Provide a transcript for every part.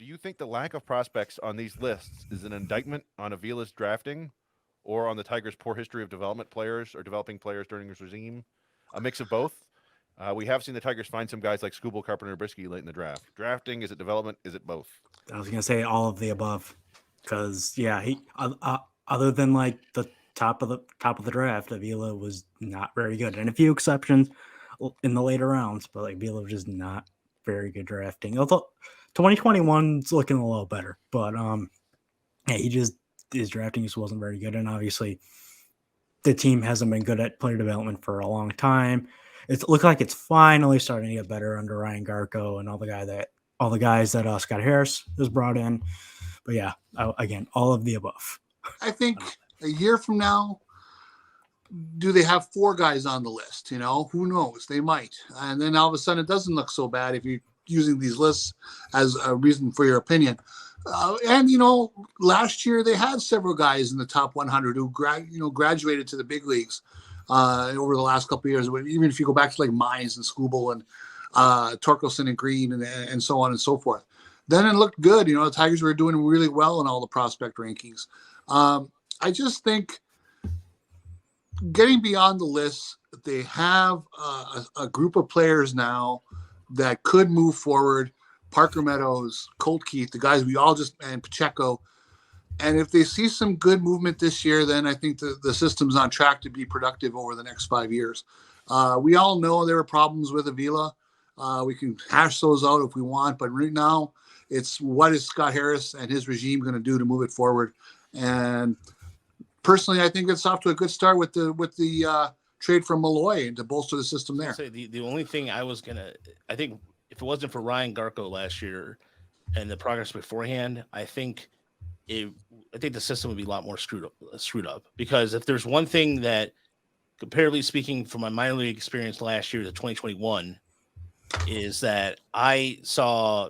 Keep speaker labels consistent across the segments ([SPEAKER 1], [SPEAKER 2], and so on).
[SPEAKER 1] do you think the lack of prospects on these lists is an indictment on Avila's drafting, or on the Tigers' poor history of development players or developing players during his regime? A mix of both. We have seen the Tigers find some guys like Scooble, Carpenter, Brisky late in the draft. Drafting, is it development? Is it both?
[SPEAKER 2] I was gonna say all of the above, because yeah, other than like the top of the draft, Avila was not very good, and a few exceptions in the later rounds, but like Avila was just not very good drafting. Although 2021's looking a little better, but yeah, he just his drafting just wasn't very good, and obviously the team hasn't been good at player development for a long time. It looked like it's finally starting to get better under Ryan Garco and all the guys that Scott Harris has brought in. But yeah, again, all of the above.
[SPEAKER 3] I think a year from now, do they have four guys on the list? Who knows? They might. And then all of a sudden, it doesn't look so bad if you're using these lists as a reason for your opinion. And last year they had several guys in the top 100 who graduated to the big leagues over the last couple of years. Even if you go back to like Mines and Scooble and Torkelson and Green and so on and so forth, then it looked good. The Tigers were doing really well in all the prospect rankings. I just think getting beyond the list, they have a group of players now that could move forward. Parker Meadows, Colt Keith, the guys and Pacheco. And if they see some good movement this year, then I think the system's on track to be productive over the next 5 years. We all know there are problems with Avila. We can hash those out if we want, but right now it's what is Scott Harris and his regime going to do to move it forward. And personally, I think it's off to a good start with the trade from Malloy to bolster the system there.
[SPEAKER 4] The only thing I think if it wasn't for Ryan Garco last year and the progress beforehand, I think the system would be a lot more screwed up. Because if there's one thing that, comparatively speaking, from my minor league experience last year to 2021, is that we saw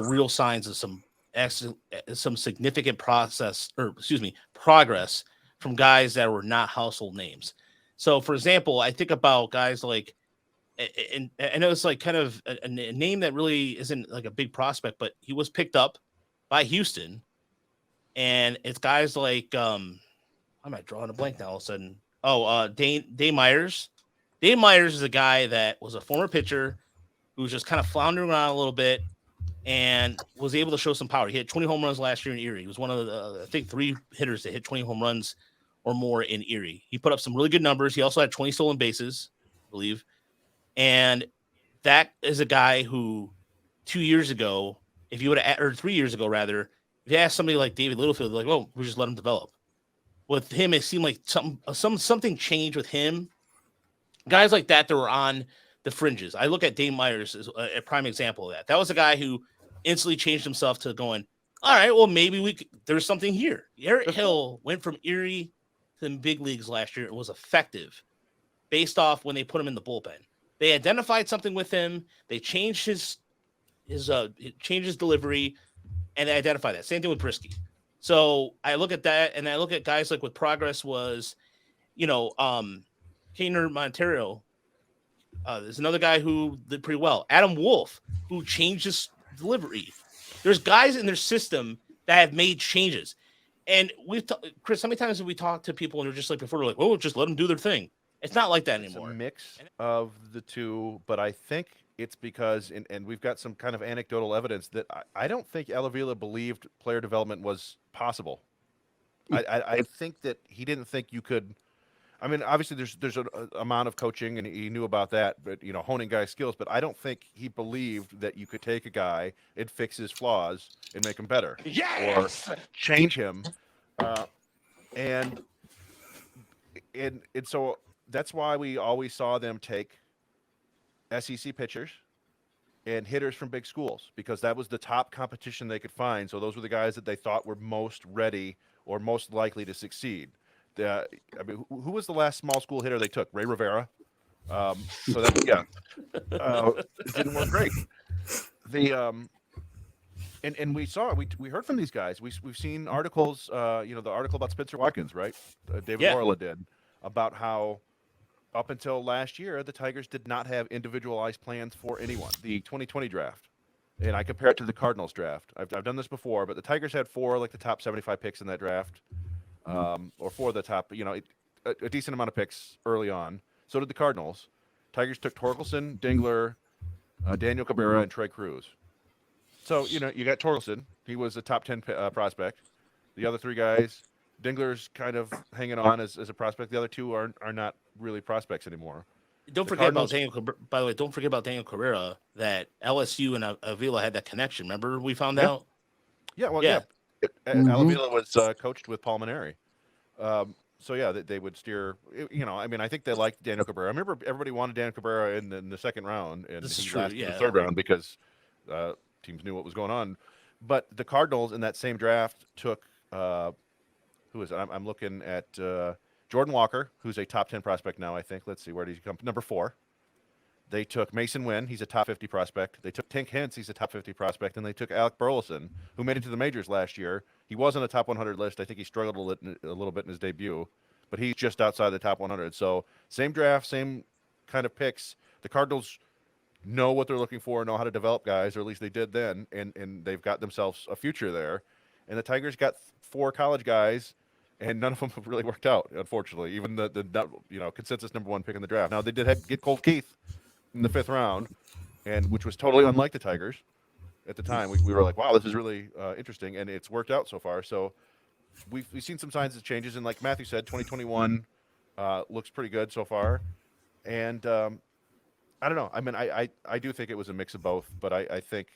[SPEAKER 4] real signs of some significant progress from guys that were not household names. So, for example, I think about guys like, and I know it's like kind of a name that really isn't like a big prospect, but he was picked up by Houston, and it's guys like I'm not drawing a blank now all of a sudden. Dane Myers. Dane Myers is a guy that was a former pitcher who was just kind of floundering around a little bit and was able to show some power. He hit 20 home runs last year in Erie. He was one of the, I think, 3 hitters that hit 20 home runs or more in Erie. He put up some really good numbers. He also had 20 stolen bases, I believe. And that is a guy who 2 years ago, if you would have, or 3 years ago rather, if you asked somebody like David Littlefield, like, well, we just let him develop. With him, it seemed like something changed with him. Guys like that were on the fringes. I look at Dane Myers as a prime example of that. That was a guy who instantly changed himself to going, all right, well, maybe there's something here. Eric Hill went from Erie to the big leagues last year and was effective based off when they put him in the bullpen. They identified something with him. They changed his delivery, and they identified that. Same thing with Brisky. So I look at that, and I look at guys like what progress was, Kaner Montero. There's another guy who did pretty well. Adam Wolf, who changed his delivery. There's guys in their system that have made changes. And Chris, how many times have we talked to people and they're just like before, they're like, oh, just let them do their thing. It's not like that anymore.
[SPEAKER 1] It's a mix of the two, but I think it's because, and we've got some kind of anecdotal evidence that I don't think Avila believed player development was possible. I think that he didn't think you could. I mean, obviously there's an amount of coaching, and he knew about that, but honing guys' skills. But I don't think he believed that you could take a guy and fix his flaws and make him better, yes! Or change him, and so that's why we always saw them take SEC pitchers and hitters from big schools, because that was the top competition they could find. So those were the guys that they thought were most ready or most likely to succeed. Who was the last small school hitter they took? Ray Rivera. So that it didn't work great. And we heard from these guys. We've seen articles. The article about Spencer Watkins, right? David Orla did, about how up until last year the Tigers did not have individualized plans for anyone. The 2020 draft, and I compare it to the Cardinals draft. I've done this before, but the Tigers had 4 like the top 75 picks in that draft, or 4 of the top, a decent amount of picks early on. So did the Cardinals. Tigers took Torkelson, Dingler, Daniel Cabrera, and Trey Cruz. So you got Torkelson. He was a top 10 prospect. The other 3 guys, Dingler's kind of hanging on as a prospect. The other 2 are not really prospects anymore.
[SPEAKER 4] Don't
[SPEAKER 1] The
[SPEAKER 4] forget about
[SPEAKER 1] Cardinals-
[SPEAKER 4] Daniel. By the way, don't forget about Daniel Carrera. That LSU and Avila had that connection. Remember, we found
[SPEAKER 1] Yeah.
[SPEAKER 4] out.
[SPEAKER 1] Yeah, well,
[SPEAKER 4] Yeah.
[SPEAKER 1] yeah.
[SPEAKER 3] Mhm.
[SPEAKER 1] Alavila was coached with Paul Maneri. So yeah, they would steer. I think they liked Daniel Cabrera. I remember everybody wanted Daniel Cabrera in the second round, and
[SPEAKER 4] This is
[SPEAKER 1] he
[SPEAKER 4] true,
[SPEAKER 1] lasted
[SPEAKER 4] yeah.
[SPEAKER 1] the third round because teams knew what was going on. But the Cardinals in that same draft took who is it? I'm looking at Jordan Walker, who's a top 10 prospect now. I think. Let's see, where did he come? Number 4. They took Mason Wynn. He's a top 50 prospect. They took Tink Hintz. He's a top 50 prospect. And they took Alec Burleson, who made it to the majors last year. He was on the top 100 list. I think he struggled a little bit in his debut, but he's just outside the top 100. So same draft, same kind of picks. The Cardinals know what they're looking for, know how to develop guys, or at least they did then, and they've got themselves a future there. And the Tigers got 4 college guys, and none of them have really worked out, unfortunately. Even the consensus number 1 pick in the draft. Now they did get Colt Keith in the 5th round, and which was totally unlike the Tigers at the time. We were like, wow, this is really interesting, and it's worked out so far. So we've seen some signs of changes, and like Matthew said, 2021 looks pretty good so far. And I don't know. I mean, I do think it was a mix of both, but I think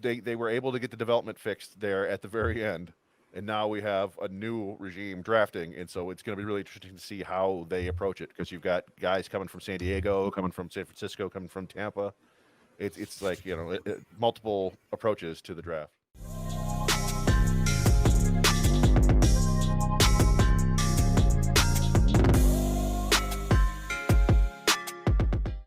[SPEAKER 1] they were able to get the development fixed there at the very end. And now we have a new regime drafting, and so it's going to be really interesting to see how they approach it, because you've got guys coming from San Diego, coming from San Francisco, coming from Tampa. It's like multiple approaches to the draft.